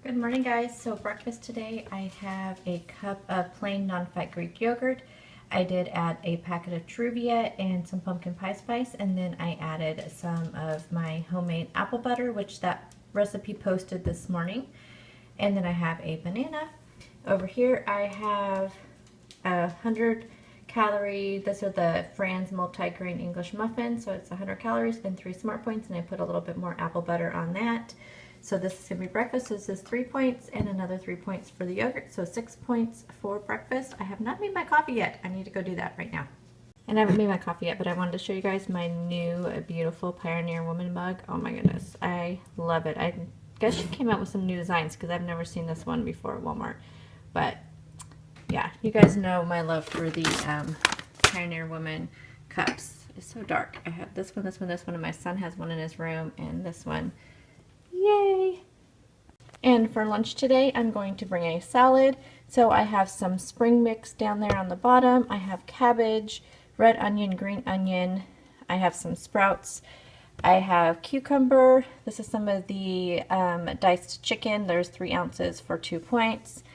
Good morning, guys. So breakfast today, I have a cup of plain non-fat Greek yogurt. I did add a packet of Truvia and some pumpkin pie spice, and then I added some of my homemade apple butter, which that recipe posted this morning. And then I have a banana. Over here I have 100 calorie, this are the Fran's multi-grain English muffin, so it's 100 calories and 3 smart points, and I put a little bit more apple butter on that. So this is going to be breakfast. This is 3 points and another 3 points for the yogurt. So 6 points for breakfast. I have not made my coffee yet. I need to go do that right now. And I haven't made my coffee yet, but I wanted to show you guys my new beautiful Pioneer Woman mug. Oh my goodness. I love it. I guess she came out with some new designs because I've never seen this one before at Walmart. But yeah, you guys know my love for the Pioneer Woman cups. It's so dark. I have this one, and my son has one in his room, and this one. Yay! And for lunch today, I'm going to bring a salad. So I have some spring mix down there on the bottom. I have cabbage, red onion, green onion. I have some sprouts. I have cucumber. This is some of the diced chicken. There's 3 ounces for 2 points.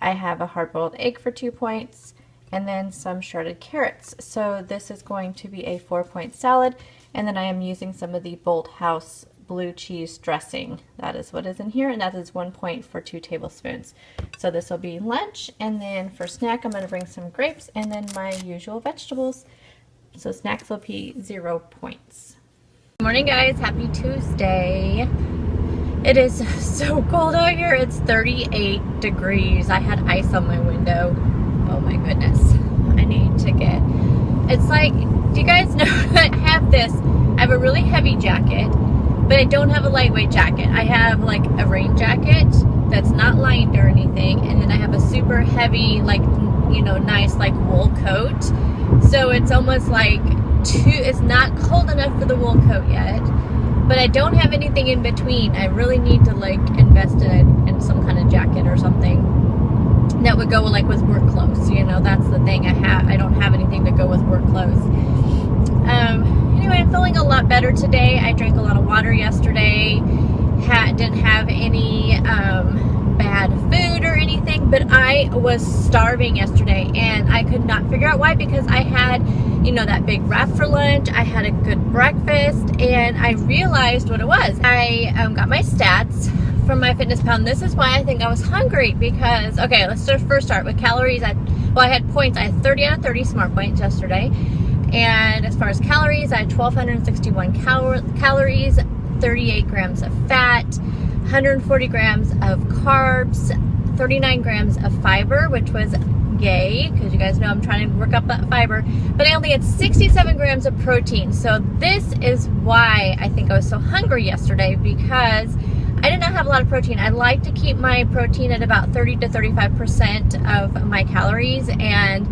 I have a hard-boiled egg for 2 points. And then some shredded carrots. So this is going to be a 4-point salad. And then I am using some of the Bolt House blue cheese dressing. That is what is in here, and that is 1 point for 2 tablespoons. So this will be lunch, and then for snack I'm going to bring some grapes and then my usual vegetables. So snacks will be 0 points. Good morning, guys. Happy Tuesday. It is so cold out here. It's 38 degrees. I had ice on my window. Oh my goodness. I need to get, it's like, do you guys know I have this, I have a really heavy jacket, but I don't have a lightweight jacket. I have like a rain jacket that's not lined or anything, and then I have a super heavy, like, you know, nice like wool coat. So it's almost like it's not cold enough for the wool coat yet, but I don't have anything in between. I really need to like invest in some kind of jacket or something that would go like with work clothes. You know, that's the thing. I don't have anything to go with work clothes. Anyway, I'm feeling a lot better today. I drank a lot of water yesterday. Didn't have any bad food or anything, but I was starving yesterday, and I could not figure out why, because I had, you know, that big wrap for lunch. I had a good breakfast, and I realized what it was. I got my stats from MyFitnessPal. This is why I think I was hungry, because, okay, let's just first start with calories. I had points. I had 30 out of 30 smart points yesterday. And as far as calories, I had 1,261 calories, 38 grams of fat, 140 grams of carbs, 39 grams of fiber, which was yay, because you guys know I'm trying to work up that fiber, but I only had 67 grams of protein. So this is why I think I was so hungry yesterday, because I did not have a lot of protein. I like to keep my protein at about 30 to 35% of my calories, and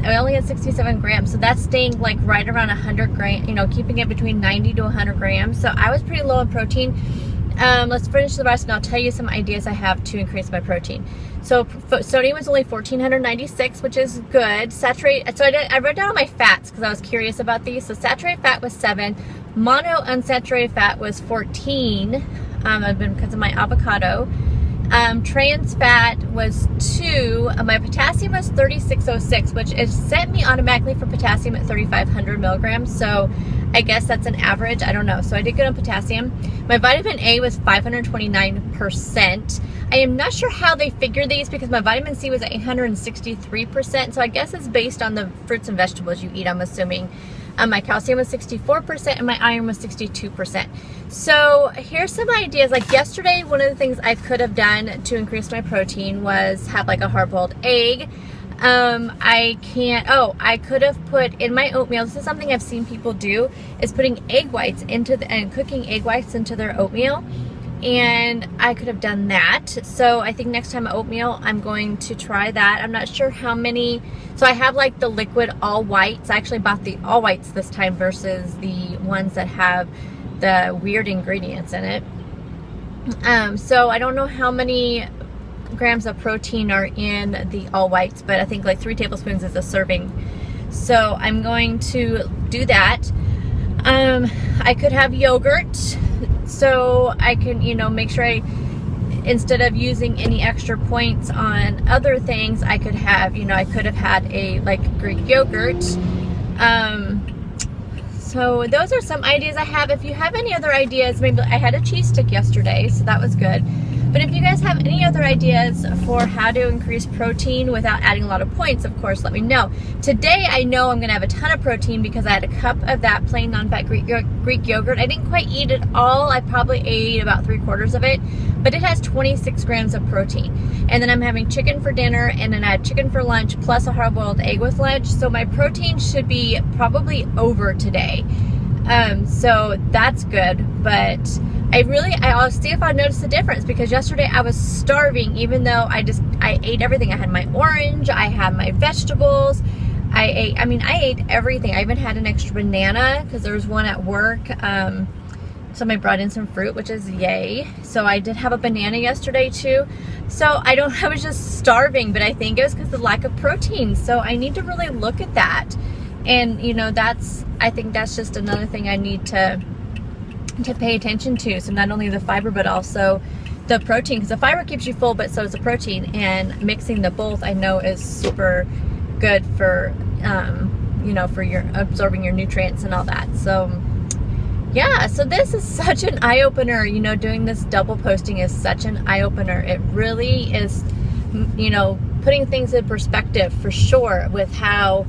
I only had 67 grams, so that's staying like right around 100 grams, you know, keeping it between 90 to 100 grams. So I was pretty low in protein. Let's finish the rest, and I'll tell you some ideas I have to increase my protein. So sodium was only 1,496, which is good. Saturated, so I wrote down all my fats because I was curious about these. So saturated fat was 7, mono unsaturated fat was 14, because of my avocado. Trans fat was 2. My potassium was 3606, which is set me automatically for potassium at 3,500 milligrams. So I guess that's an average. I don't know. So I did good on potassium. My vitamin A was 529%. I am not sure how they figure these, because my vitamin C was 863%. So I guess it's based on the fruits and vegetables you eat, I'm assuming. My calcium was 64% and my iron was 62%. So here's some ideas. Like yesterday, one of the things I could have done to increase my protein was have like a hard-boiled egg. I could have put in my oatmeal, this is something I've seen people do, is putting egg whites and cooking egg whites into their oatmeal. And I could have done that. So I think next time oatmeal, I'm going to try that. I'm not sure how many. So I have like the liquid all whites. I actually bought the all whites this time versus the ones that have the weird ingredients in it. So I don't know how many grams of protein are in the all whites, but I think like 3 tablespoons is a serving. So I'm going to do that. I could have yogurt, so I can, you know, make sure I instead of using any extra points on other things, I could have, I could have had a like Greek yogurt. So those are some ideas I have. If you have any other ideas, maybe I had a cheese stick yesterday, so that was good. But if you guys have any other ideas for how to increase protein without adding a lot of points, of course, let me know. Today, I know I'm gonna have a ton of protein because I had a cup of that plain non-fat Greek yogurt. I didn't quite eat it all. I probably ate about 3/4 of it, but it has 26 grams of protein. And then I'm having chicken for dinner, and then I had chicken for lunch, plus a hard-boiled egg with lunch. So my protein should be probably over today. So that's good, but I'll see if I notice a difference, because yesterday I was starving, even though I ate everything. I had my orange, I had my vegetables, I ate everything. I even had an extra banana because there was one at work. Somebody brought in some fruit, which is yay. So I did have a banana yesterday too. So I was just starving, but I think it was because of the lack of protein. So I need to really look at that. And I think that's just another thing I need to pay attention to. So not only the fiber, but also the protein, because the fiber keeps you full, but so does the protein. And mixing the both, I know, is super good for for your absorbing your nutrients and all that. So yeah, so this is such an eye-opener. Doing this double posting is such an eye-opener. It really is, putting things in perspective for sure with how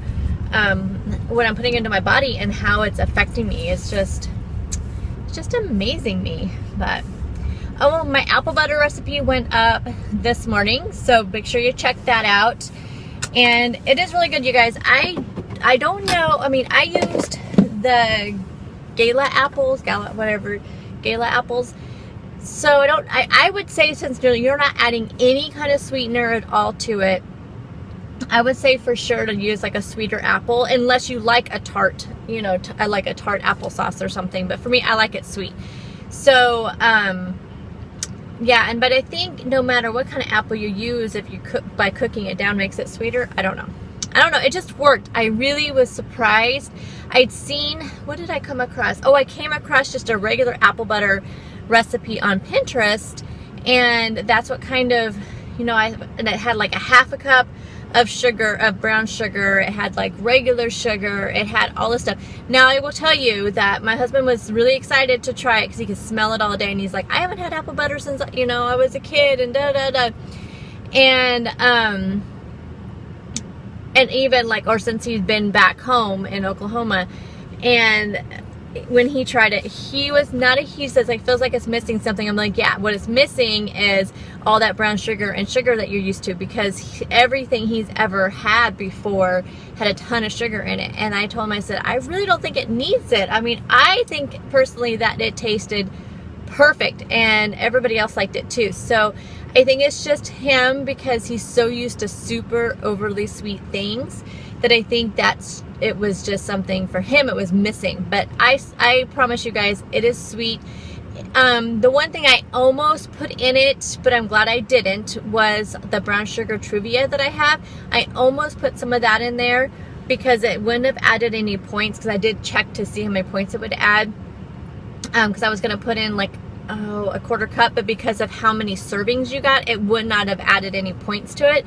what I'm putting into my body and how it's affecting me. It's just amazing me. But my apple butter recipe went up this morning, so make sure you check that out. And it is really good, you guys. I don't know, I used the Gala apples. So I would say, since you're not adding any kind of sweetener at all to it, I would say for sure to use like a sweeter apple, unless you like a tart, I like a tart applesauce or something. But for me, I like it sweet. So, yeah, but I think no matter what kind of apple you use, if you by cooking it down makes it sweeter. I don't know. It just worked. I really was surprised. I'd seen, what did I come across? Oh, I came across just a regular apple butter recipe on Pinterest, and that's what kind of, and it had like a half a cup of sugar, of brown sugar. It had like regular sugar. It had all this stuff. Now I will tell you that my husband was really excited to try it because he could smell it all day, and he's like, I haven't had apple butter since I was a kid, and and even like, or since he's been back home in Oklahoma. And when he tried it, he says, like, feels like it's missing something. I'm like, yeah, what it's missing is all that brown sugar and sugar that you're used to, because everything he's ever had before had a ton of sugar in it. And I told him, I said, I really don't think it needs it. I think personally that it tasted perfect, and everybody else liked it too. So I think it's just him, because he's so used to super overly sweet things, that I think it was just something for him it was missing. But I promise you guys, it is sweet. The one thing I almost put in it, but I'm glad I didn't, was the brown sugar Truvia that I have. I almost put some of that in there because it wouldn't have added any points, because I did check to see how many points it would add, because I was going to put in like a quarter cup, but because of how many servings you got, it would not have added any points to it.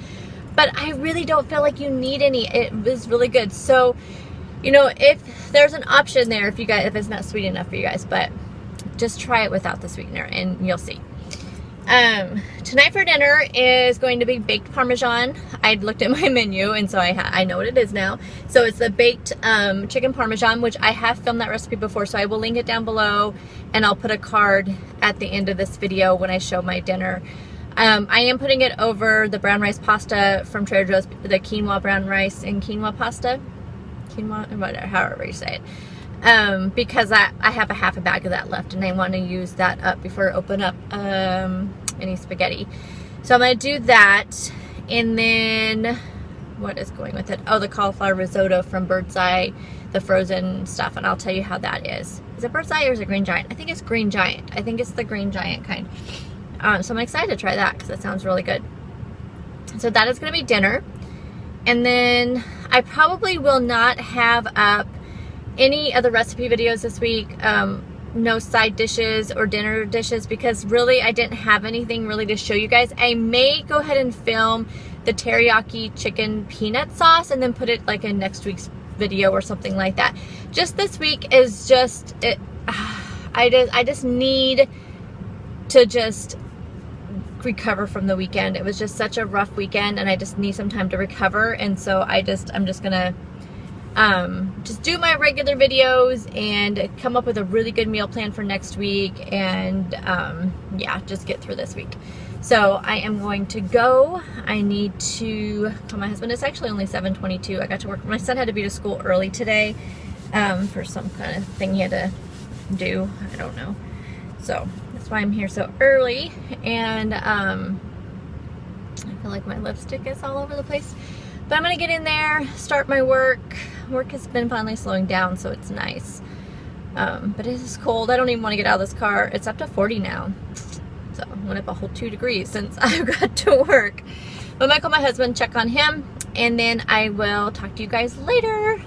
But I really don't feel like you need any. It was really good. So, if there's an option there, if it's not sweet enough for you guys, but just try it without the sweetener and you'll see. Tonight for dinner is going to be baked Parmesan. I looked at my menu, and so I know what it is now. So it's the baked chicken Parmesan, which I have filmed that recipe before, so I will link it down below, and I'll put a card at the end of this video when I show my dinner. I am putting it over the brown rice pasta from Trader Joe's, the quinoa brown rice and quinoa pasta. Quinoa, whatever, however you say it. Because I have a half a bag of that left, and I want to use that up before I open up any spaghetti. So I'm going to do that, and then what is going with it? Oh, the cauliflower risotto from Bird's Eye, the frozen stuff, and I'll tell you how that is. Is it Bird's Eye or is it Green Giant? I think it's Green Giant. I think it's the Green Giant kind. So I'm excited to try that because that sounds really good. So that is going to be dinner. And then I probably will not have up any of the recipe videos this week. no side dishes or dinner dishes because really I didn't have anything really to show you guys. I may go ahead and film the teriyaki chicken peanut sauce and then put it like in next week's video or something like that. Just this week is just it. I just need to just recover from the weekend. It was just such a rough weekend and I just need some time to recover, and so I'm just gonna just do my regular videos and come up with a really good meal plan for next week, and yeah, just get through this week. So I am going to go. I need to call my husband. It's actually only 7:22. I got to work. My son had to be to school early today for some kind of thing he had to do. I don't know. So that's why I'm here so early, and I feel like my lipstick is all over the place. But I'm gonna get in there, start my work. Work has been finally slowing down, so it's nice. But it is cold. I don't even want to get out of this car. It's up to 40 now. So I went up a whole 2 degrees since I got to work. But I'm gonna call my husband, check on him, and then I will talk to you guys later.